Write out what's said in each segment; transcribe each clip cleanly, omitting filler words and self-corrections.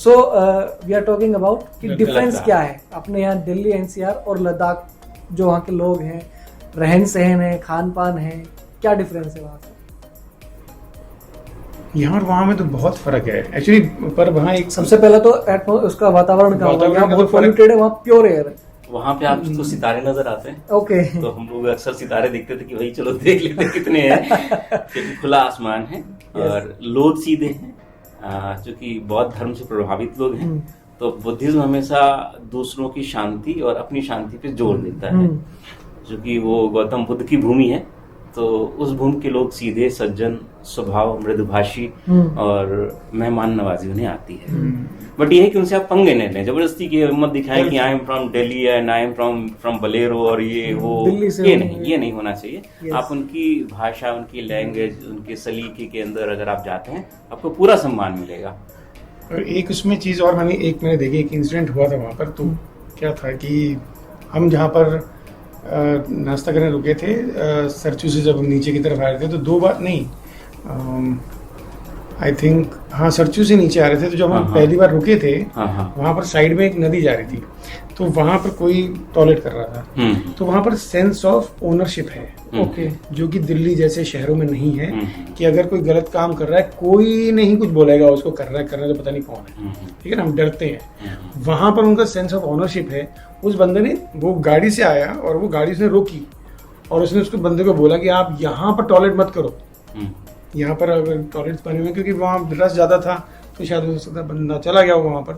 So we are talking about कि difference क्या है अपने यहाँ दिल्ली एनसीआर और लद्दाख, जो वहाँ के लोग हैं, रहन सहन है, खान पान है, क्या डिफरेंस है वहाँ से? यहाँ और वहाँ में तो बहुत फर्क है एक्चुअली। पर वहाँ एक सबसे पहले तो उसका वातावरण का होगा, यहाँ बहुत पॉल्यूटेड है, वहाँ प्योर एयर है। वहाँ पे आप तो सितारे नजर आते हैं। ओके। तो हम लोग अक्सर सितारे देखते थे कि भाई चलो देख लेते कितने हैं, क्योंकि खुला आसमान है और लोग सीधे हैं, जो कि बौद्ध धर्म से प्रभावित लोग हैं। तो बुद्धिज्म हमेशा दूसरों की शांति और अपनी शांति पे जोर देता है, जो कि वो गौतम बुद्ध की भूमि है। तो उस भूमि के लोग सीधे, सज्जन स्वभाव, मृदुभाषी और मेहमान नवाजी उन्हें आती है। बट ये है कि उनसे आप पंगे नहीं लें, जबरदस्ती की मत दिखाएं कि I am from Delhi and I am from Bolero और ये वो, ये नहीं होना चाहिए। आप उनकी भाषा, उनकी लैंग्वेज, उनके सलीके के अंदर अगर आप जाते हैं, आपको पूरा सम्मान मिलेगा। और एक उसमें चीज और मैंने देखी, एक इंसिडेंट हुआ था वहाँ पर। तो क्या था कि हम जहाँ पर नाश्ता करने रुके थे, सरचू से जब हम नीचे की तरफ आ रहे थे, तो 2 बार नहीं, आई थिंक हाँ, सरचू से नीचे आ रहे थे। तो जब हम पहली बार रुके थे, वहाँ पर साइड में एक नदी जा रही थी, तो वहाँ पर कोई टॉयलेट कर रहा था। तो वहाँ पर सेंस ऑफ ओनरशिप है, ओके, जो कि दिल्ली जैसे शहरों में नहीं है, कि अगर कोई गलत काम कर रहा है कोई नहीं कुछ बोलेगा उसको, कर रहा है तो पता नहीं कौन है, ठीक है ना, हम डरते हैं। वहाँ पर उनका सेंस ऑफ ओनरशिप है। उस बंदे ने, वो गाड़ी से आया और वो गाड़ी उसने रोकी और उसने उसको बंदे को बोला कि आप यहाँ पर टॉयलेट मत करो, यहाँ पर अगर टॉयलेट बने हुए, क्योंकि वहाँ रश ज्यादा था तो शायद हो सकता है बंदा चला गया वहाँ पर।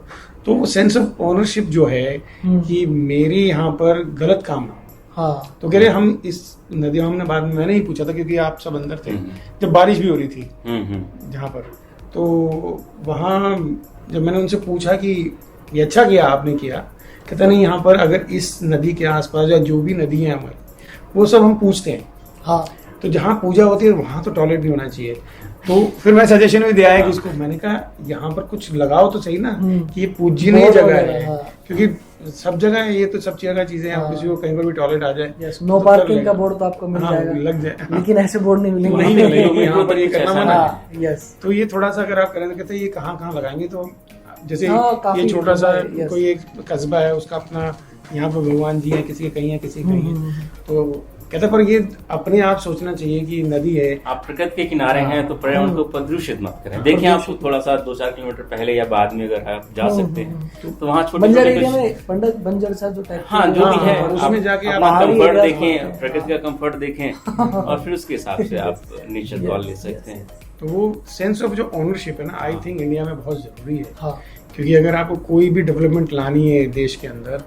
तो वो सेंस ऑफ ओनरशिप जो है कि मेरे यहाँ पर गलत काम ना, हाँ, तो कह रहे हम इस नदी, हमने बाद में, मैंने ही पूछा था क्योंकि आप सब अंदर थे जब बारिश भी हो रही थी जहाँ पर। तो वहाँ जब मैंने उनसे पूछा कि ये अच्छा किया आपने किया, कहता नहीं, यहाँ पर अगर इस नदी के आसपास या जो भी नदी है हमारी, वो सब हम पूछते हैं, हाँ, तो जहाँ पूजा होती है वहाँ तो टॉयलेट भी होना चाहिए। तो फिर मैं सजेशन भी दिया है कि इसको, मैंने कहा यहाँ पर कुछ लगाओ तो सही ना, कि ये पूजनीय जगह है, क्योंकि सब जगह ये तो सब जगह चीजें हैं, किसी को कहीं पर भी टॉयलेट आ जाए, नो पार्किंग का बोर्ड तो आपको मिल जाएगा, लग जाए, लेकिन ऐसे बोर्ड नहीं मिलेंगे, नहीं यहाँ पर ये करना मना है। यस, तो ये थोड़ा सा अगर आप करें, कहते हैं ये कहाँ लगाएंगे, तो जैसे ये छोटा सा कोई एक कस्बा है, उसका अपना यहाँ पर भगवान जी है, किसी के कहीं है, किसी के कहीं है, तो कहते पर ये अपने आप सोचना चाहिए कि नदी है, आप प्रकृति के किनारे हैं, तो पर्यावरण को प्रदूषित मत करें। देखिए, आप थोड़ा सा 2-4 किलोमीटर पहले या बाद में अगर आप जा सकते हैं, तो वहाँ छोटे बंजर एरिया में, पंडित बंजर सा जो टाइप, हाँ, जो भी है, उसमें जाके आप कंफर्ट देखें, प्रकृति का कंफर्ट देखें, और फिर उसके हिसाब से आप नेचर कॉल ले सकते हैं। तो वो सेंस ऑफ जो ओनरशिप है ना, आई थिंक इंडिया में बहुत जरूरी है, क्योंकि अगर आपको कोई भी डेवलपमेंट लानी है देश के अंदर,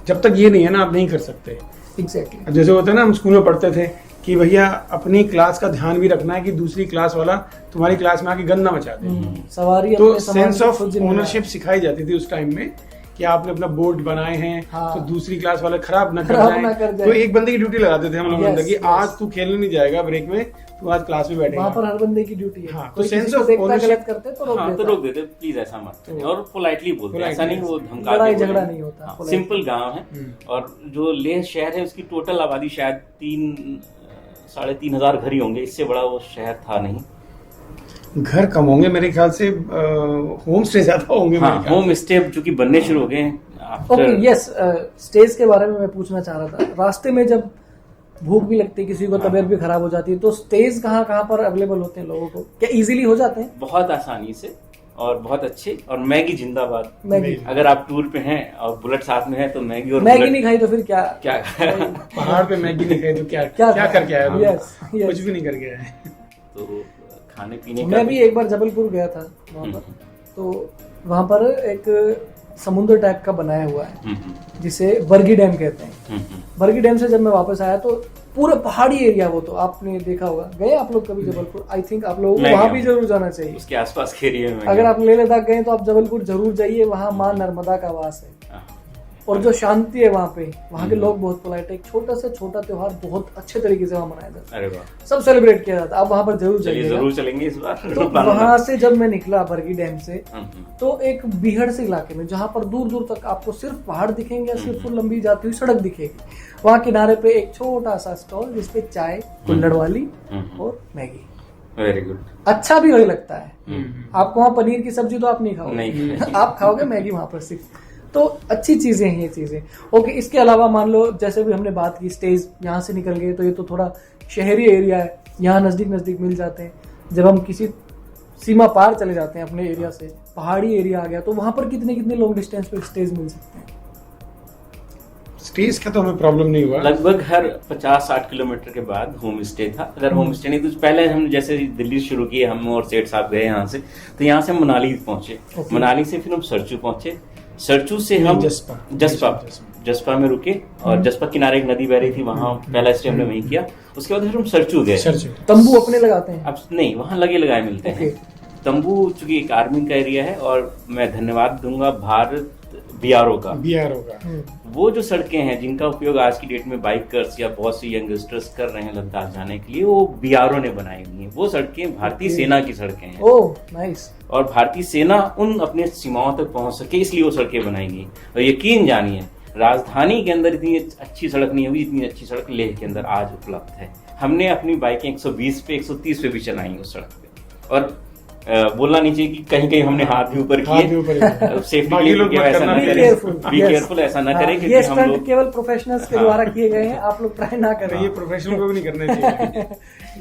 जब तक ये नहीं है ना, आप नहीं कर सकते। एग्जैक्टली, जैसे होता है ना, हम स्कूल में पढ़ते थे कि भैया अपनी क्लास का ध्यान भी रखना है कि दूसरी क्लास वाला तुम्हारी क्लास में आके गंदा मचा दे। सवारी, तो सेंस ऑफ ओनरशिप सिखाई जाती थी उस टाइम में, कि आपने अपना बोर्ड बनाए हैं, तो दूसरी क्लास वाले खराब ना कर जाए। तो एक बंदे की ड्यूटी लगाते थे हम लोग अंदर की, आज तू खेलने नहीं जाएगा ब्रेक में, तू आज क्लास में बैठेगा। वहाँ पर हर बंदे की ड्यूटी है। हाँ, तो सेंस ऑफ ओनरशिप करते तो रोक देते, प्लीज ऐसा मत करें, और पोलाइटली बोलते, ऐसा नहीं वो धमका, लड़ाई झगड़ा नहीं होता, सिंपल गांव है। और जो लेह शहर है, उसकी टोटल आबादी शायद 3-3.5 हजार घर ही होंगे, इससे बड़ा वो शहर था नहीं। घर कम होंगे मेरे ख्याल से, होम स्टे ज्यादा होंगे। हाँ, होम स्टे जो कि बनने शुरू हो गए। ओके, यस, स्टेज के बारे में मैं पूछना चाह रहा था। रास्ते में जब भूख भी लगती है, किसी को तबीयत भी खराब हो जाती है, तो स्टेज कहाँ पर अवेलेबल होते हैं लोगों को? क्या इजीली हो जाते हैं? बहुत आसानी से और बहुत अच्छे। और मैगी जिंदाबाद। मैगी, अगर आप टूर पे हैं और बुलेट साथ में है, तो मैगी और मैगी नहीं खाई तो फिर क्या पहाड़ पे मैगी नहीं खाई तो क्या करके आया? कुछ भी नहीं करके आए। तो खाने पीने, मैं भी एक बार जबलपुर गया था वहाँ पर, तो वहाँ पर एक समुद्र टाइप का बनाया हुआ है जिसे बरगी डैम कहते हैं। बरगी डैम से जब मैं वापस आया तो पूरा पहाड़ी एरिया, वो तो आपने देखा होगा, गए आप लोग कभी जबलपुर? आई थिंक आप लोगों को वहाँ भी जरूर जाना चाहिए, उसके आसपास के एरिया में। अगर आप लेह लद्दाख गए तो आप जबलपुर जरूर जाइए, वहाँ माँ नर्मदा का वास है और जो शांति है वहाँ पे, वहाँ के लोग बहुत पोलाइट है। एक छोटा से छोटा त्योहार बहुत अच्छे तरीके से वहाँ मनाया जाता है, सब सेलिब्रेट किया जाता है। आप वहाँ पर जरूर जाइए, जरूर चलेंगे इस बार। तो वहाँ से जब मैं निकला बरगी डैम से, तो एक बीहड़ से इलाके में, जहाँ पर दूर दूर तक आपको सिर्फ पहाड़ दिखेंगे, सिर्फ लंबी जाती हुई सड़क दिखेगी, वहाँ किनारे पे एक छोटा सा स्टॉल जिसपे चाय, कुल्हड़ वाली और मैगी, वेरी गुड। अच्छा भी वही लगता है। आपको वहाँ पनीर की सब्जी तो आप नहीं खाओगे, नहीं आप खाओगे मैगी वहां पर सिर्फ। तो अच्छी चीजें हैं ये चीजें। ओके, इसके अलावा मान लो जैसे भी हमने बात की स्टेज, यहाँ से निकल गए तो ये तो थोड़ा शहरी एरिया है, यहाँ नजदीक नजदीक मिल जाते हैं। जब हम किसी सीमा पार चले जाते हैं अपने एरिया से, पहाड़ी एरिया आ गया, तो वहां पर कितने कितने लॉन्ग डिस्टेंस पे स्टेज मिल सकते हैं? स्टेज का तो हमें प्रॉब्लम नहीं हुआ। लगभग हर 50-60 किलोमीटर के बाद होम स्टे था। अगर होम स्टे नहीं तो पहले हम जैसे दिल्ली शुरू किए, हम और सेठ साहब गए यहाँ से, तो यहाँ से हम मनाली पहुंचे। मनाली से फिर हम सरचू पहुंचे, सरचू से हम जसपा में रुके, और जसपा किनारे एक नदी बह रही थी, वहां पहला स्टे हमने वहीं किया। उसके बाद फिर हम सरचू गए। तंबू अपने लगाते हैं? अब नहीं, वहां लगे लगाए मिलते हैं। तंबू चूंकि एक आर्मी का एरिया है, और मैं धन्यवाद दूंगा भारत बीआरओ का। वो जो सड़कें हैं जिनका उपयोग आज की डेट में बाइकर्स या बहुत सी यंगस्टर्स कर रहे हैं लद्दाख जाने के लिए, वो बीआरओ ने बनाई हुई है। वो सड़कें भारतीय सेना की सड़कें हैं। Oh nice. और भारतीय सेना उन अपने सीमाओं तक पहुंच सके, इसलिए वो सड़कें बनाई गई। और यकीन जानिए, राजधानी के अंदर इतनी अच्छी सड़क नहीं हुई जितनी अच्छी सड़क लेह के अंदर आज उपलब्ध है। हमने अपनी बाइकें 120 पे 130 पे भी चलाई उस सड़क पे। और बोलना नहीं चाहिए कि कहीं कहीं हमने हाथ भी ऊपर किए, सेफ्टी के लिए ऐसा ना करें, बी केयरफुल, ऐसा ना करें, क्योंकि हम लोग केवल प्रोफेशनल्स के द्वारा किए गए हैं, आप लोग ट्राई ना करें, ये प्रोफेशनल को भी नहीं करना चाहिए।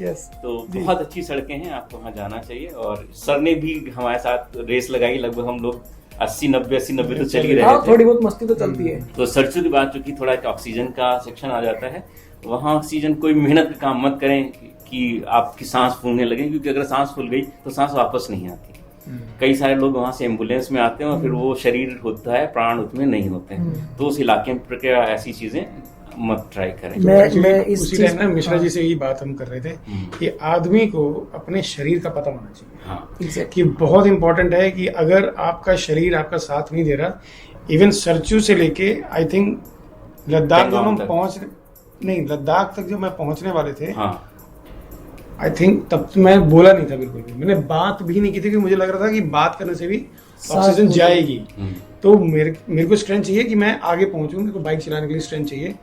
यस, तो बहुत अच्छी सड़कें हैं, आपको वहाँ जाना चाहिए। और सर ने भी हमारे साथ रेस लगाई, लगभग हम लोग 80-90 तो चल ही रहे थे। थोड़ी बहुत मस्ती तो चलती है। तो सरसों की बात, चूंकि थोड़ा ऑक्सीजन का सेक्शन आ जाता है, वहाँ ऑक्सीजन कोई मेहनत का काम मत करें कि आपकी सांस फूलने लगे, क्योंकि अगर सांस फूल गई तो सांस वापस नहीं आती। कई सारे लोग वहां से एम्बुलेंस में आते हैं और फिर वो शरीर होता है, प्राण उसमें नहीं होते हैं। तो उस इलाके में प्रक्रिया ऐसी चीजें मत ट्राई करें। मैं इस चीज में मिश्रा जी से यही बात हम कर रहे थे कि आदमी को अपने शरीर का पता होना चाहिए। हाँ, कि बहुत इंपॉर्टेंट है कि अगर आपका शरीर आपका साथ नहीं दे रहा, इवन सरचू से लेके आई थिंक लद्दाख जब हम लद्दाख तक जब मैं पहुंचने वाले थे, आई थिंक तब तो मैं बोला नहीं था बिल्कुल भी, मैंने बात भी नहीं की थी, क्योंकि मुझे लग रहा था कि बात करने से भी ऑक्सीजन जाएगी। तो मेरे को स्ट्रेंथ चाहिए कि मैं आगे पहुंचूं, मेरे को बाइक चलाने के लिए स्ट्रेंथ चाहिए।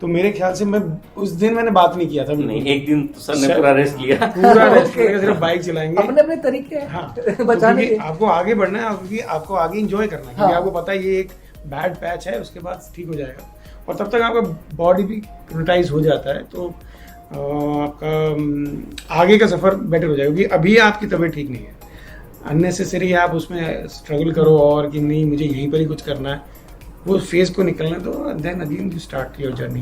तो मेरे ख्याल से मैं उस दिन मैंने बात नहीं किया था। नहीं, एक दिन तो सर ने पूरा रेस्ट लिया, सिर्फ बाइक चलाएंगे, अपने अपने तरीके हैं। हाँ, बचाने के। आपको आगे बढ़ना है, क्योंकि आपको आगे एंजॉय करना है, क्योंकि आपको पता है ये एक बैड पैच है, उसके बाद ठीक हो जाएगा, और तब तक आपका बॉडी भी रिटाइज हो जाता है, तो आपका आगे का सफर बेटर हो जाएगा। क्योंकि अभी आपकी तबीयत ठीक नहीं है, अननेसेसरी आप उसमें स्ट्रगल करो और कि नहीं मुझे यहीं पर ही कुछ करना है, वो फेज को निकलना, तो then again you start your journey.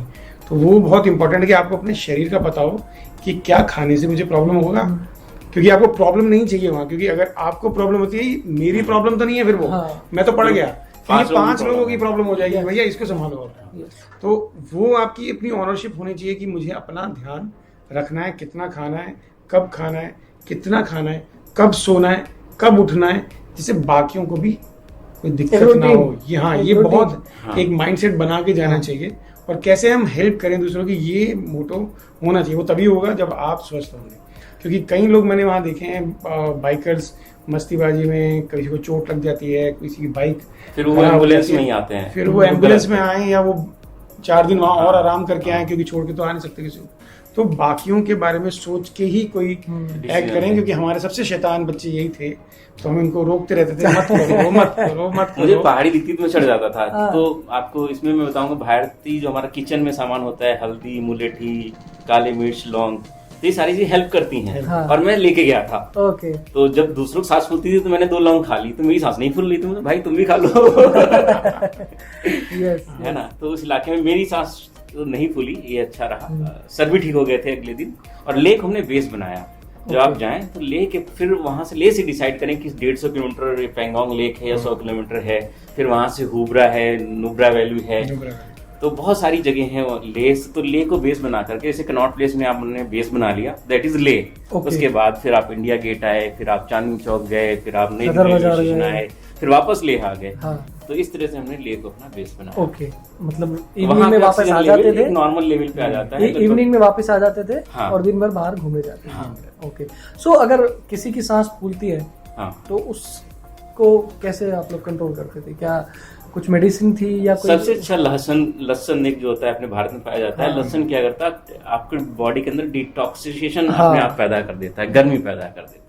तो वो बहुत इंपॉर्टेंट है कि आपको अपने शरीर का पता हो कि क्या खाने से मुझे प्रॉब्लम होगा, क्योंकि आपको प्रॉब्लम नहीं चाहिए वहाँ, क्योंकि अगर आपको प्रॉब्लम होती है, मेरी प्रॉब्लम तो नहीं है, फिर वो मैं तो पड़ गया, 5 लोगों की प्रॉब्लम हो जाएगी, भैया इसको संभालो। तो वो आपकी अपनी ऑनरशिप होनी चाहिए कि मुझे अपना ध्यान रखना है, कितना खाना है, कब खाना है, कितना खाना है, कब सोना है, कब उठना है, जिससे बाकियों को भी कोई दिक्कत ना हो। ये बहुत एक माइंडसेट बना के जाना चाहिए, और कैसे हम हेल्प करें दूसरों की, ये मोटो होना चाहिए। वो तभी होगा जब आप स्वस्थ होंगे, क्योंकि कई लोग मैंने वहाँ देखे हैं, बाइकर्स मस्तीबाजी में किसी को चोट लग जाती है, किसी की बाइक, फिर वो एम्बुलेंस में ही आते हैं, फिर वो एम्बुलेंस में आए या वो 4 दिन वहाँ और आराम करके आए, क्योंकि छोड़ के तो आ नहीं सकते किसी को। तो बाकियों के बारे में सोच के ही कोई एक्ट करें, क्योंकि हमारे सबसे शैतान बच्चे यही थे, तो हम इनको रोकते रहते थे, मत करो मत करो मत करो। मुझे पहाड़ी दिखती तो मैं चढ़ जाता था। तो आपको इसमें मैं बताऊंगा, भारतीय जो हमारा किचन में सामान होता है, हल्दी, मुलेठी, काली मिर्च, लौंग, तो ये सारी चीजें हेल्प करती हैं। और मैं लेके गया था। तो जब दूसरों की सांस फूलती थी तो मैंने 2 लौंग खा ली, तो मेरी सांस नहीं फूल रही, तो भाई तुम भी खा लो। है ना, तो उस इलाके में मेरी सांस तो नहीं फूली, ये अच्छा रहा। सर भी ठीक हो गए थे अगले दिन। और लेक हमने बेस बनाया, जब आप जाएं तो ले के फिर वहां से ले से डिसाइड करें कि 150 किलोमीटर पेंगोंग लेक है या 100 किलोमीटर है, फिर वहां से हुब्रा है, नुब्रा वैली है, तो बहुत सारी जगह हैं। ले तो ले को बेस बना करके, जैसे कनॉट प्लेस में आपने बेस बना लिया, दैट इज ले। उसके बाद फिर आप इंडिया गेट आए, फिर आप चांदनी चौक गए, फिर आप नई स्टेशन आए, फिर वापस ले आ गए। तो इस तरह से हमने ले को अपना बेस बनाया। ओके, मतलब इवनिंग में वापस आ जाते थे, नॉर्मल लेवल पे आ जाता है, इवनिंग में वापस आ जाते थे और दिन भर बाहर घूमे जाते थे। ओके, सो अगर किसी की सांस फूलती है तो उसको कैसे आप लोग कंट्रोल करते थे? क्या कुछ मेडिसिन थी या कोई? सबसे अच्छा लहसुन एक जो होता है अपने भारत में पाया जाता है। लहसुन क्या करता है, आपके बॉडी के अंदर डिटॉक्सिफिकेशन अपने आप पैदा कर देता है, गर्मी पैदा कर देता है।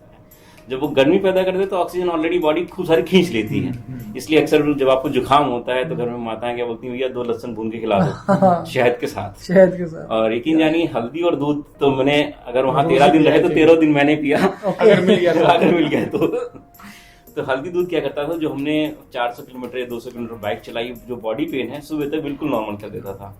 जब वो गर्मी पैदा कर दे तो ऑक्सीजन ऑलरेडी बॉडी खूब सारी खींच लेती है। इसलिए अक्सर जब आपको जुकाम होता है तो घर में माताएं क्या बोलती हैं, भैया 2 लहसुन भून के खिला दो शहद के साथ। और यकीन जानिए हल्दी और दूध तो मैंने, अगर वहां 13 दिन रहे तो 13 दिन मैंने पिया, अगर मिल गया तो हल्दी दूध क्या करता था, जो हमने 400 किलोमीटर या 200 किलोमीटर बाइक चलाई, जो बॉडी पेन है सुबह तक बिल्कुल नॉर्मल कर देता था।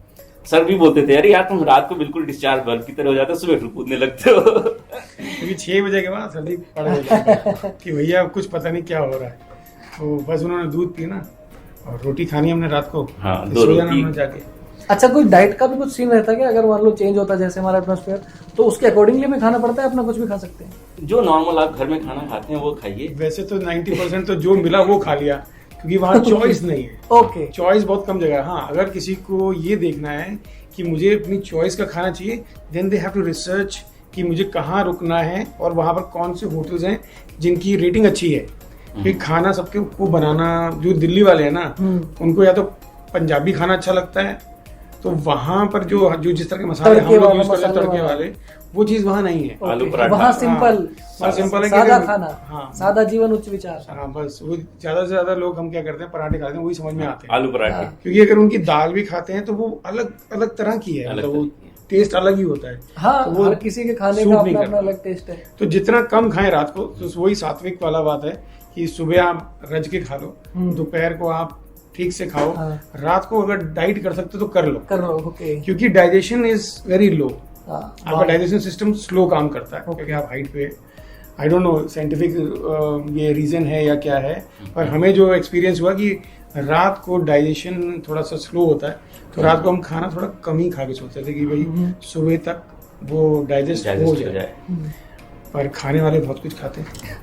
सर भी बोलते थे, अरे यार तुम रात को बिल्कुल डिस्चार्ज बल्ब की तरह हो जाते हो, सुबह फिर कूदने लगते हो। क्योंकि 6 बजे के बाद सर्दी पड़ गई कि भैया कुछ पता नहीं क्या हो रहा है। तो बस उन्होंने दूध पीना और रोटी खानी हमने रात को, 2 रोटी जाके। अच्छा, कोई डाइट का भी कुछ सीन रहता है क्या? अगर मान लो चेंज होता है जैसे हमारा एटमॉस्फेयर, तो उसके अकॉर्डिंगली में खाना पड़ता है, अपना कुछ भी खा सकते हैं? जो नॉर्मल आप घर में खाना खाते हैं वो खाइए। वैसे तो 90% तो जो मिला वो खा लिया, क्योंकि वहाँ चॉइस नहीं है। ओके, चॉइस बहुत कम जगह है। हाँ, अगर किसी को ये देखना है कि मुझे अपनी चॉइस का खाना चाहिए, then they have to research कि मुझे कहाँ रुकना है और वहाँ पर कौन से होटल्स हैं जिनकी रेटिंग अच्छी है। फिर खाना सबके को बनाना, जो दिल्ली वाले हैं ना, उनको या तो पंजाबी खाना अच्छा लगता है, तो वहाँ पर जो जिस तरह के मसाले हम लोग यूज करते हैं तड़के वाले, वो चीज वहाँ नहीं है। आलू पराठा, वहाँ सिंपल है, सादा खाना, हाँ, सादा जीवन उच्च विचार। हाँ, बस वो ज्यादा से ज्यादा लोग हम क्या करते हैं, पराठे खाते हैं, वही समझ में आते हैं, आलू पराठे। क्योंकि अगर उनकी दाल भी खाते हैं तो वो अलग अलग तरह की है, मतलब वो टेस्ट अलग ही होता है। हाँ, तो वो हर किसी के खाने का अपना अपना अलग टेस्ट है। तो जितना कम खाएं रात को, तो वही सात्विक वाला बात है कि सुबह आप रज के खा लो, दोपहर को आप ठीक से खाओ, रात को अगर डाइट कर सकते तो कर लो। ओके, क्योंकि डाइजेशन इज वेरी लो, आपका हाँ, डाइजेशन सिस्टम स्लो काम करता है, क्योंकि आप हाइट पे, आई डोंट नो साइंटिफिक ये रीजन है या क्या है, पर हमें जो एक्सपीरियंस हुआ कि रात को डाइजेशन थोड़ा सा स्लो होता है, तो रात को हम खाना थोड़ा कम ही खा के सोचते थे कि भाई सुबह तक वो डाइजेस्ट हो जाए। पर खाने वाले बहुत कुछ खाते हैं,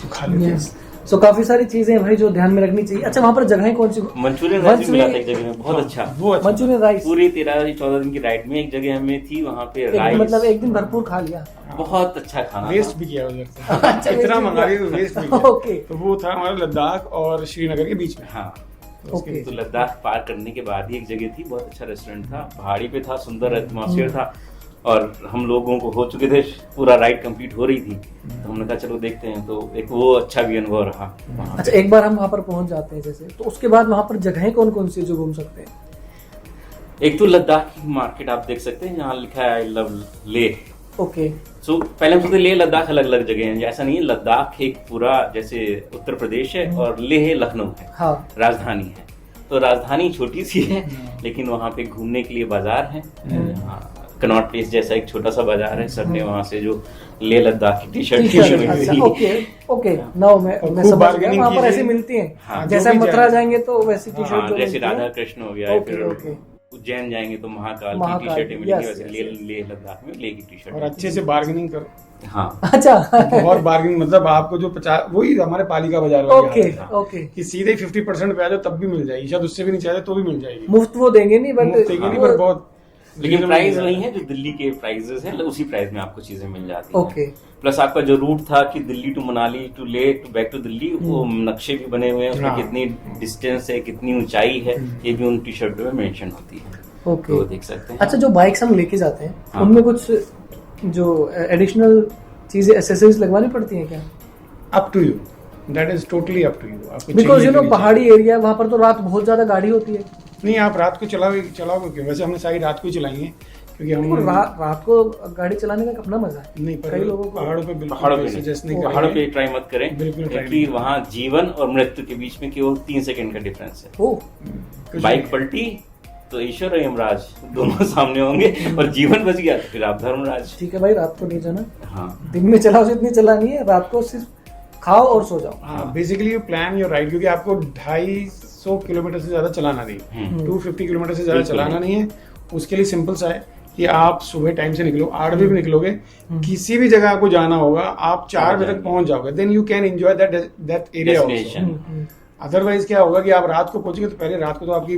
तो खा लेते हैं। सो काफी सारी चीजें हैं भाई जो ध्यान में रखनी चाहिए। अच्छा, वहाँ पर जगह कौन सी? मंचूरियन राइस भी मिला था एक जगह में, बहुत अच्छा। मंचूरियन राइस पूरी 13-14 दिन की राइड में एक जगह हमें थी, वहाँ पे राइस, मतलब एक दिन भरपूर खा लिया, बहुत अच्छा खाना, वेस्ट भी किया उधर से। इतना मंगा लिया तो वेस्ट भी किया। ओके, तो वो था हमारा लद्दाख और श्रीनगर के बीच में। हाँ, ओके। तो लद्दाख पार करने के बाद ही एक जगह थी, बहुत अच्छा रेस्टोरेंट था, पहाड़ी पे था, सुंदर एटमॉस्फेयर था, और हम लोगों को हो चुके थे, पूरा राइड कंप्लीट हो रही थी, तो हमने कहा चलो देखते हैं, तो एक वो अच्छा भी अनुभव रहा। अच्छा, एक बार हम वहाँ पर पहुंच जाते हैं जैसे, तो उसके बाद वहाँ पर जगहें कौन कौन सी जो घूम सकते हैं? एक तो लद्दाख की मार्केट आप देख सकते हैं, जहाँ लिखा है आई लव लेह। ओके, सो पहले हम सोचते लेह लद्दाख अलग अलग जगह हैं, ऐसा नहीं है। लद्दाख एक पूरा जैसे उत्तर प्रदेश है और लेह लखनऊ है, हाँ, राजधानी है। तो राजधानी छोटी सी है, लेकिन वहाँ पे घूमने के लिए बाजार है। कनॉट प्लेस जैसा एक छोटा सा बाजार है, सर ने वहाँ से जो लेह लद्दाख की टी शर्ट, ओके, नाउ मैं समझ गया, वहाँ पर ऐसी मिलती हैं। हाँ, जैसे मथुरा जाएंगे तो वैसी टी शर्ट, जैसे राधा कृष्ण हो गया, फिर उज्जैन जाएंगे तो महाकाल की टी शर्टें मिलेंगी, वैसे लेह लद्दाख में लेह की टी शर्ट। और अच्छे से बार्गेनिंग करो। हाँ, अच्छा, बहुत बार्गेनिंग, मतलब आपको जो 50, वही हमारे पालिका बाजार ओके, कि सीधे 50% पे आ जाओ तब भी मिल जाएगी, शायद उससे भी नहीं चाहिए तो भी मिल जाएगी। मुफ्त वो देंगे नहीं, पर बहुत, लेकिन प्राइस वही है जो दिल्ली के प्राइसेस हैं, उसी प्राइस में आपको चीजें मिल जाती हैं। ओके, प्लस आपका जो रूट था कि Delhi to Manali to Leh to back to Delhi, वो नक्शे भी बने हुए हैं, उसमें कितनी डिस्टेंस है, कितनी ऊंचाई है, ये भी उन टी शर्ट में मेंशन होती है, तो देख सकते हैं। अच्छा, जो बाइक्स हम लेके जाते हैं उनमें कुछ जो एडिशनल चीजें, एक्सेसरीज लगवानी पड़ती हैं क्या? Up to you, that is totally up to you. Because you know पहाड़ी एरिया, वहाँ पर तो रात बहुत ज्यादा गाड़ी होती है। नहीं, आप रात को चलाओगे क्यों? वैसे हमने सारी रात को ही चलाई है, क्योंकि हम रात को गाड़ी चलाने का अपना मजा है। नहीं, कई लोगों को पहाड़ों पे पहाड़ों पे ट्राई मत करें, क्योंकि वहाँ जीवन और मृत्यु के बीच में केवल 3 सेकंड का डिफरेंस है। बाइक पलटी तो ईश्वर और यमराज दोनों सामने होंगे, और जीवन बच गया तो फिर आप धर्मराज। ठीक है भाई, रात को नहीं जाना। हाँ, दिन में चलाओ जितनी चलानी है, रात को सिर्फ खाओ और सो जाओ। हाँ, basically you plan your ride, क्योंकि आपको 250 किलोमीटर से ज्यादा चलाना नहीं, 250 किलोमीटर से ज्यादा चलाना नहीं है। उसके लिए सिंपल सा है कि आप सुबह टाइम से निकलो, 8 बजे भी निकलोगे, किसी भी जगह आपको जाना होगा, आप 4 बजे तक पहुंच जाओगे, then you can enjoy that area also. Otherwise क्या होगा कि आप रात को पहुंचेंगे तो पहले रात को तो आपकी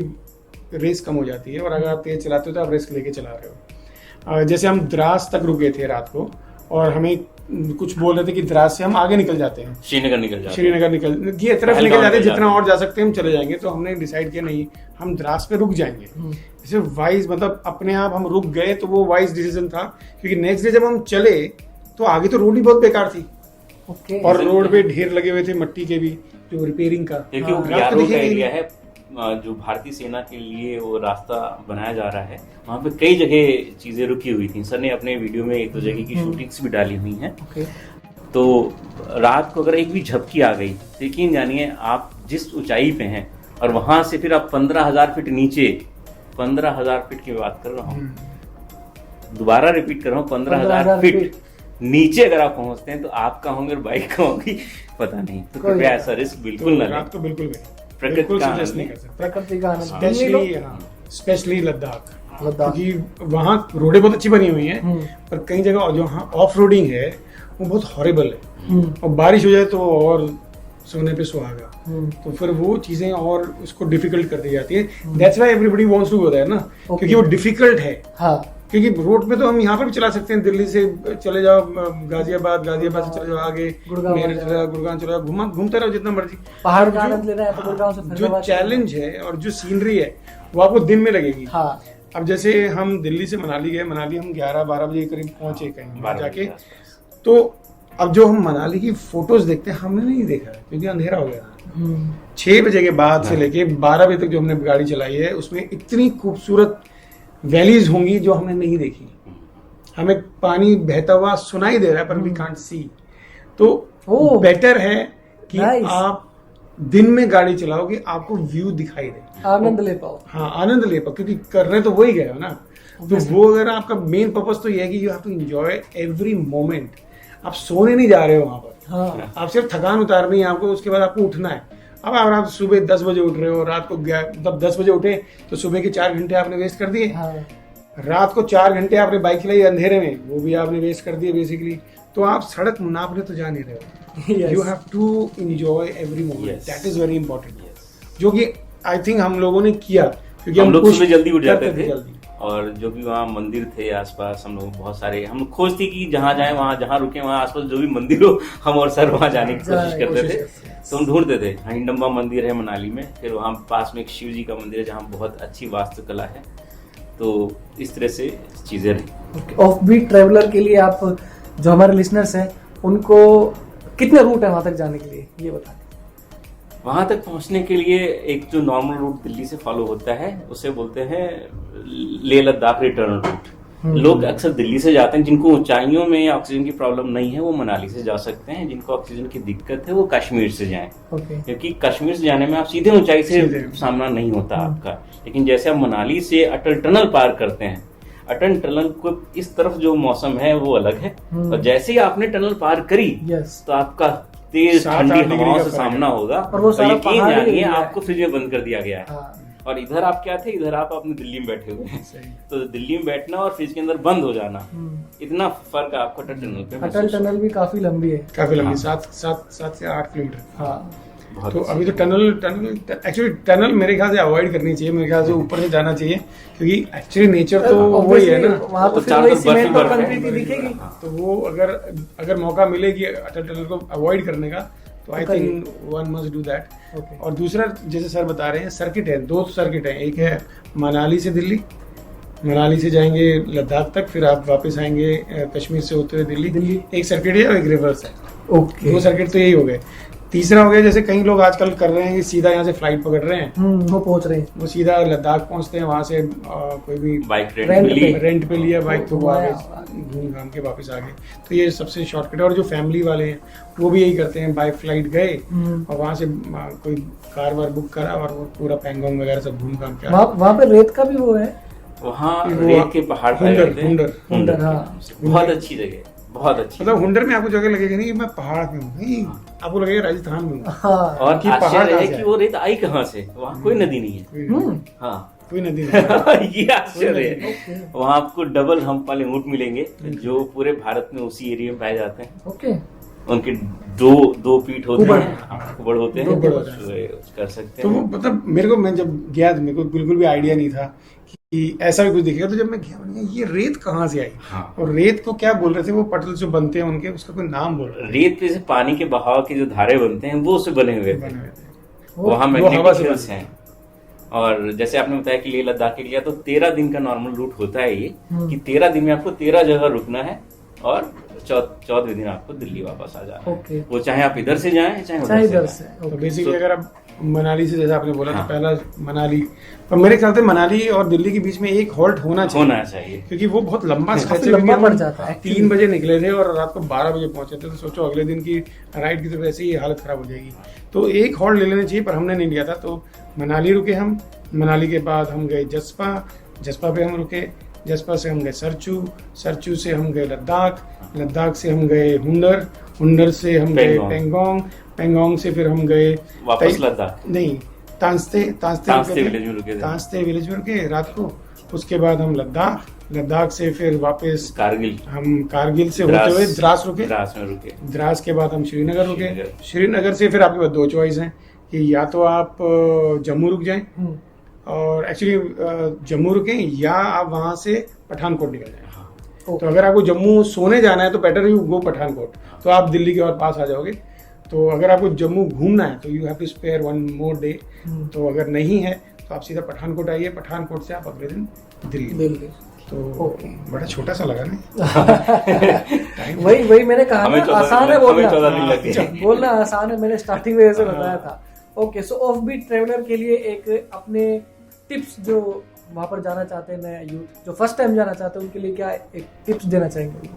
रेस कम हो जाती है, और अगर आप तेज चलाते हो तो आप रिस्क लेके चला रहे हो। जैसे हम द्रास तक रुके थे रात को, और हमें कुछ बोल रहे थे कि द्रास से हम आगे निकल जाते हैं, श्रीनगर निकल जाते हैं, श्रीनगर ये तरफ पहलगाम निकल जाते हैं, निकल जितना जाते और जा सकते हैं हम चले जाएंगे। तो हमने डिसाइड किया नहीं, हम द्रास पे रुक जाएंगे। जैसे वाइज मतलब अपने आप हम रुक गए, तो वो वाइज डिसीजन था, क्योंकि नेक्स्ट डे जब हम चले तो आगे तो रोड ही बहुत बेकार थी। ओके। और रोड पे ढेर लगे हुए थे मट्टी के भी, जो रिपेयरिंग का, क्योंकि वो रात को BRO का दिखेगी एरिया है, जो भारतीय सेना के लिए वो रास्ता बनाया जा रहा है, वहाँ पे कई जगह चीजें रुकी हुई थी। सर ने अपने वीडियो में एक दो जगह की शूटिंग्स भी डाली हुई हैं। ओके। तो रात को अगर एक भी झपकी आ गई, यकीन जानिए आप जिस ऊंचाई पे हैं और वहां से फिर आप 15,000 फीट नीचे, 15,000 फीट की बात कर रहा हूँ, दोबारा रिपीट कर रहा हूँ, 15,000 फीट नीचे अगर आप पहुंचते हैं तो आप कहाँ होंगे और बाइक कहाँ होगी पता नहीं। तो कृपया ऐसा रिस्क बिल्कुल ना लें। रात को बिल्कुल प्रकृति का सजेस्ट आनंद नहीं लें। कर सकते, प्रकृति का आनंद। स्पेशली लद्दाख, लद्दाख। क्योंकि वहाँ रोडें बहुत अच्छी बनी हुई हैं, पर कई जगह जो वहाँ ऑफ रोडिंग है वो बहुत हॉरिबल है, और बारिश हो जाए तो और सोने पे सुहागा, तो फिर वो चीजें और उसको डिफिकल्ट कर दी जाती है। That's why everybody wants to go there ना, क्योंकि वो डिफिकल्ट है। हाँ। क्योंकि रोड पे तो हम यहाँ पर भी चला सकते हैं, दिल्ली से चले जाओ गाजियाबाद, गाजियाबाद से चले जाओ आगे मेरठ, गुड़गांव चले जाओ, घूमते रहो जितना मर्जी। पहाड़ का आनंद लेना है तो गुड़गांव से जो चैलेंज है और जो सीनरी है वो आपको दिन में लगेगी। हाँ। अब जैसे हम दिल्ली से मनाली गए, मनाली हम 11-12 बजे के करीब पहुंचे कहीं वहाँ जाके, तो अब जो हम मनाली की फोटोज देखते हैं हमने नहीं देखा क्योंकि अंधेरा हो गया। 6 बजे के बाद से लेके 12 बजे तक जो हमने गाड़ी चलाई है, उसमें इतनी खूबसूरत वैलीज होंगी जो हमने नहीं देखी। हमें पानी बहता हुआ सुनाई दे रहा है पर वी कांट सी। तो बेटर है कि आप दिन में गाड़ी चलाओगे, आपको व्यू दिखाई दे, आनंद ले पाओ। हाँ, आनंद ले पाओ, क्योंकि करने तो वही गए हो ना। तो वो अगर आपका मेन पर्पस तो ये है कि you have to enjoy every moment. आप सोने नहीं जा रहे हो वहां पर। हाँ। आप सिर्फ थकान उतारनी है आपको, उसके बाद आपको उठना है। अब अगर आप सुबह 10 बजे उठ रहे हो, रात को मतलब 10 बजे उठे तो सुबह के 4 घंटे आपने वेस्ट कर दिए। हाँ। रात को 4 घंटे आपने बाइक चलाई अंधेरे में, वो भी आपने वेस्ट कर दिए बेसिकली। तो आप सड़क नापने तो जा नहीं रहे हो। You have to enjoy every moment, that is very important. जो कि आई थिंक हम लोगों ने किया, क्योंकि हम लोग सुबह जल्दी उठ जाते थे जल्दी। और जो भी वहाँ मंदिर थे आसपास, हम लोग बहुत सारे, हम खोज थी कि जहाँ जाए वहाँ, जहाँ रुके वहाँ आसपास जो भी मंदिर हो, हम और सर वहाँ जाने की कोशिश करते थे। तो हम ढूंढते थे। हिंडम्बा मंदिर है मनाली में, फिर वहाँ पास में एक शिव जी का मंदिर है जहाँ बहुत अच्छी वास्तुकला है। तो इस तरह से चीजें रही। ऑफ बीट ट्रेवलर के लिए आप, जो हमारे लिसनर्स हैं, उनको कितने रूट है वहां तक जाने के लिए ये बताएं। वहां तक पहुंचने के लिए एक जो नॉर्मल रूट दिल्ली से फॉलो होता है उसे बोलते हैं लेह लद्दाख रिटर्न रूट। लोग अक्सर दिल्ली से जाते हैं, जिनको ऊंचाइयों में ऑक्सीजन की प्रॉब्लम नहीं है वो मनाली से जा सकते हैं, जिनको ऑक्सीजन की दिक्कत है वो कश्मीर से जाएं। क्योंकि कश्मीर से जाने में आप सीधे ऊंचाई से सामना नहीं होता आपका। लेकिन जैसे आप मनाली से अटल टनल पार करते हैं, अटल टनल को इस तरफ जो मौसम है वो अलग है, और जैसे ही आपने टनल पार करी तो आपका तेज ठंडी हवाओं से सामना होगा, और यकीन जानिए आपको फ्रिज में बंद कर दिया गया है। और इधर आप क्या थे, इधर आप अपने दिल्ली में बैठे हुए हैं। तो दिल्ली में बैठना और फ्रिज के अंदर बंद हो जाना, इतना फर्क आपको अटल टनल पे। अटल टनल भी काफी लंबी है, काफी लंबी, 7 से 8 किलोमीटर। हाँ। तो अभी तो टनल एक्चुअली टनल मेरे ख्याल से अवॉइड करनी चाहिए, मेरे ख्याल से ऊपर से जाना चाहिए, क्योंकि एक्चुअली नेचर तो वही है ना, वहाँ तो फिर वही सीमेंट और कंक्रीट दिखेगी। तो वो अगर मौका मिले कि अटल टनल को अवॉइड करने का, तो I think one must do that. और दूसरा, जैसे सर बता रहे हैं, सर्किट है, 2 सर्किट है। एक है मनाली से दिल्ली, मनाली से जाएंगे लद्दाख तक, फिर आप वापस आएंगे कश्मीर से होते हुए दिल्ली। एक सर्किट है और एक रिवर्स है। ओके, 2 सर्किट तो यही हो गए। तीसरा हो गया, जैसे कई लोग आजकल कर रहे हैं कि सीधा यहाँ से फ्लाइट पकड़ रहे हैं, वो पहुंच रहे हैं, वो सीधा लद्दाख पहुंचते हैं, वहां से कोई भी बाइक रेंट पे लिया बाइक, तो वो आगे घूम घाम के वापस आ गए। तो ये सबसे शॉर्टकट है। और जो फैमिली वाले हैं वो भी यही करते हैं, बाय फ्लाइट गए और वहां से कोई कार वार बुक करा और वो पूरा पैंगोंग वगैरह सब घूम घाम के। वहाँ पे रेत का भी वो है, वहाँ रेत के पहाड़ हुंडर, हाँ, बहुत अच्छी जगह, बहुत अच्छी। मतलब हुंडर में आपको जगह लगेगा नहीं मैं पहाड़ पे हूँ, आपको लगेगा राजस्थान में हूँ। और आश्चर्य है कि वो रेत आई कहाँ से, वहाँ कोई नदी नहीं है। हाँ, कोई नदी नहीं। ये आश्चर्य है। वहाँ आपको डबल हम्प वाले ऊंट मिलेंगे जो पूरे भारत में उसी एरिया में पाए जाते हैं। ओके, उनके दो पीठ होते हैं, कुबड़ होते हैं, कर सकते हैं। तो वो मतलब मेरे को, मैं जब गया मेरे को बिल्कुल भी आइडिया नहीं था कि ऐसा भी कुछ दिखेगा। तो जब मैं गया मैंने कहा, ये रेत कहाँ से आई? हाँ। और रेत को क्या बोल रहे थे वो पटल जो बनते हैं उनके, उसका कोई नाम बोल रहे रेत पे से पानी के बहाव के जो धारे बनते हैं वो उससे बने हुए थे, थे। बने हुए थे। वहाँ हवा मैग्नेटिक से हिल्स हैं। और जैसे आपने बताया कि लेह लद्दाख के लिए तो 13 दिन का नॉर्मल रूट होता है ये, कि 13 दिन में आपको 13 जगह रुकना है और 14वें दिन आपको दिल्ली वापस आ जाना है। वो चाहे आप इधर से जाएं चाहे उधर से तो बेसिकली अगर आप मनाली से, जैसे आपने बोला, तो पहला मनाली, पर मेरे ख्याल से मनाली और दिल्ली के बीच में एक हॉल्ट होना चाहिए क्योंकि वो बहुत लंबा स्ट्रेच है। लंबा पड़ जाता है। 3 बजे निकले थे और रात को 12 बजे पहुंचे थे, तो सोचो अगले दिन की राइड की तो वैसे ही हालत खराब हो जाएगी। तो एक हॉल्ट ले लेना चाहिए, पर हमने नहीं लिया था। तो मनाली रुके हम, मनाली के बाद हम गए जसपा पे हम रुके, जसपा से हम गए सरचू से हम गए लद्दाख से हम गए हुंडर से हम गए पेंगोंग से फिर हम गए वापस लद्दाख, नहीं, तांस्ते विलेज में रुके रात को। उसके बाद हम लद्दाख से फिर वापस कारगिल से होते हुए द्रास रुके। द्रास के बाद हम श्रीनगर रुके। श्रीनगर से फिर आपके पास 2 चॉइस हैं कि या तो आप जम्मू रुक जाएं, और एक्चुअली जम्मू रुके, या आप वहां से पठानकोट निकल जाएं। तो अगर आपको जम्मू सोने जाना है तो बेटर यू गो पठानकोट, तो आप दिल्ली के और पास आ जाओगे। तो अगर आपको जम्मू घूमना है तो you have to spare 1 more day. तो अगर नहीं है तो आप सीधा पठानकोट आइए, पठानकोट से आप अगले दिन दिल्ली। तो बड़ा छोटा सा लगा नहीं? वही मैंने कहा ना, आसान है बोलना आसान है, मैंने स्टार्टिंग में ऐसे बताया था। Okay, so offbeat traveller के लिए एक अपने टिप्स, जो वहां पर जाना चाहते हैं नए यूथ जो फर्स्ट टाइम जाना चाहते हैं, उनके लिए क्या एक टिप्स देना चाहेंगे?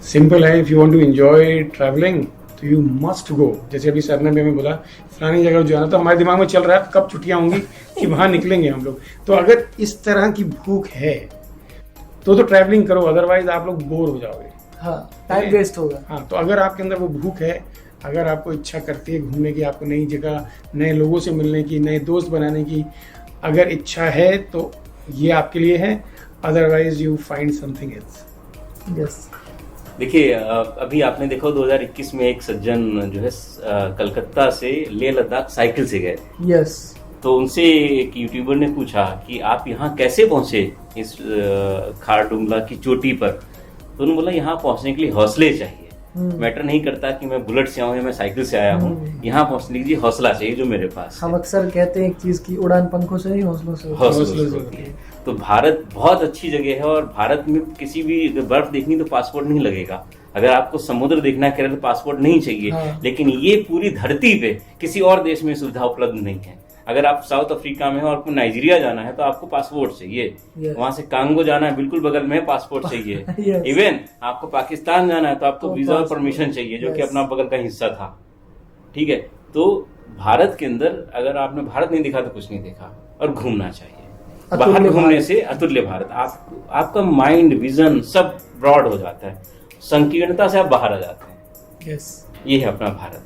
सिंपल है, if you want to enjoy travelling तो यू मस्ट गो। जैसे अभी सर ने भी हमें बोला फलानी जगह जाना, तो हमारे दिमाग में चल रहा है कब छुट्टियां होंगी कि वहां निकलेंगे हम लोग। तो अगर इस तरह की भूख है तो ट्रैवलिंग करो, अदरवाइज आप लोग बोर हो जाओगे। हाँ, टाइम वेस्ट होगा। हाँ, तो अगर आपके अंदर वो भूख है, अगर आपको इच्छा करती है घूमने की, आपको नई जगह, नए लोगों से मिलने की, नए दोस्त बनाने की अगर इच्छा है, तो ये आपके लिए है। Otherwise you find something else. Yes. देखिए, अभी आपने देखा 2021 में एक सज्जन जो है कलकत्ता से लेह लद्दाख साइकिल से गए। यस। तो उनसे एक यूट्यूबर ने पूछा कि आप यहाँ कैसे पहुंचे इस खारडुंगला की चोटी पर। तो उन्होंने बोला यहाँ पहुंचने के लिए हौसले चाहिए। मैटर नहीं करता कि मैं बुलेट से आऊँ या मैं साइकिल से आया हूँ, यहाँ पहुंचने के लिए हौसला चाहिए जो मेरे पास। हम अक्सर कहते हैं एक चीज की उड़ान पंखों से नहीं, हौसलों से होती है। तो भारत बहुत अच्छी जगह है, और भारत में किसी भी बर्फ देखनी तो पासपोर्ट नहीं लगेगा। अगर आपको समुद्र देखना है तो पासपोर्ट नहीं चाहिए। हाँ। लेकिन ये पूरी धरती पे किसी और देश में सुविधा उपलब्ध नहीं है। अगर आप साउथ अफ्रीका में हो और आपको नाइजीरिया जाना है तो आपको पासपोर्ट चाहिए। वहां से कांगो जाना है, बिल्कुल बगल में, पासपोर्ट चाहिए। इवन आपको पाकिस्तान जाना है तो आपको वीजा और परमिशन चाहिए, जो कि अपना बगल का हिस्सा था। ठीक है, तो भारत के अंदर अगर आपने भारत नहीं देखा तो कुछ नहीं देखा, और घूमना चाहिए। बाहर घूमने से अतुल्य भारत, आपका माइंड, विजन सब ब्रॉड हो जाता है, संकीर्णता से आप बाहर आ जाते हैं। यस, ये है अपना भारत।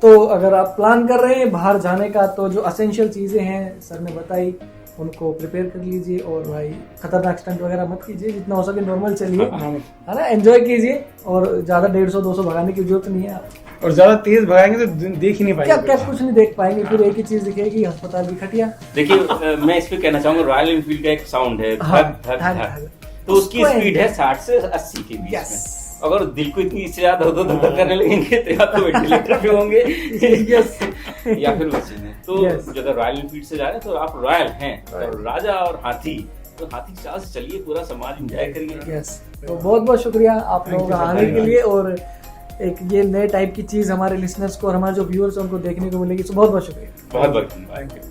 तो अगर आप प्लान कर रहे हैं बाहर जाने का, तो जो असेंशियल चीजें हैं सर ने बताई, उनको प्रिपेयर कर लीजिए। और भाई खतरनाक स्टंट वगैरह मत कीजिए, जितना हो सके नॉर्मल चलिए, है ना, एंजॉय कीजिए। और ज्यादा 150-200 भगाने की जरूरत नहीं है। और ज्यादा तेज भगाएंगे तो देख ही नहीं पाएंगे, क्या कुछ नहीं देख पाएंगे। फिर एक ही चीज दिखेगी, अस्पताल की खटिया। देखिए, मैं इस पे कहना चाहूंगा, रॉयल एनफील्ड का एक साउंड है, धक धक धक, तो उसकी स्पीड है 60 से 80 के बीच में। अगर दिल को इतनी इससे ज्यादा धक करने लगेंगे तो या तो वेंटिलेटर पे होंगे या फिर मशीन है। तो अगर रॉयल एनफील्ड से जा रहे हैं तो आप रॉयल हैं, और राजा और हाथी, तो हाथी के साथ चलिए, पूरा समाज एंजॉय करिए। तो बहुत बहुत शुक्रिया आप लोगों का आने के लिए, और एक ये नए टाइप की चीज हमारे लिसनर्स को और हमारे जो व्यूअर्स हैं उनको देखने को मिलेगी। तो बहुत बहुत शुक्रिया। बहुत बहुत धन्यवाद।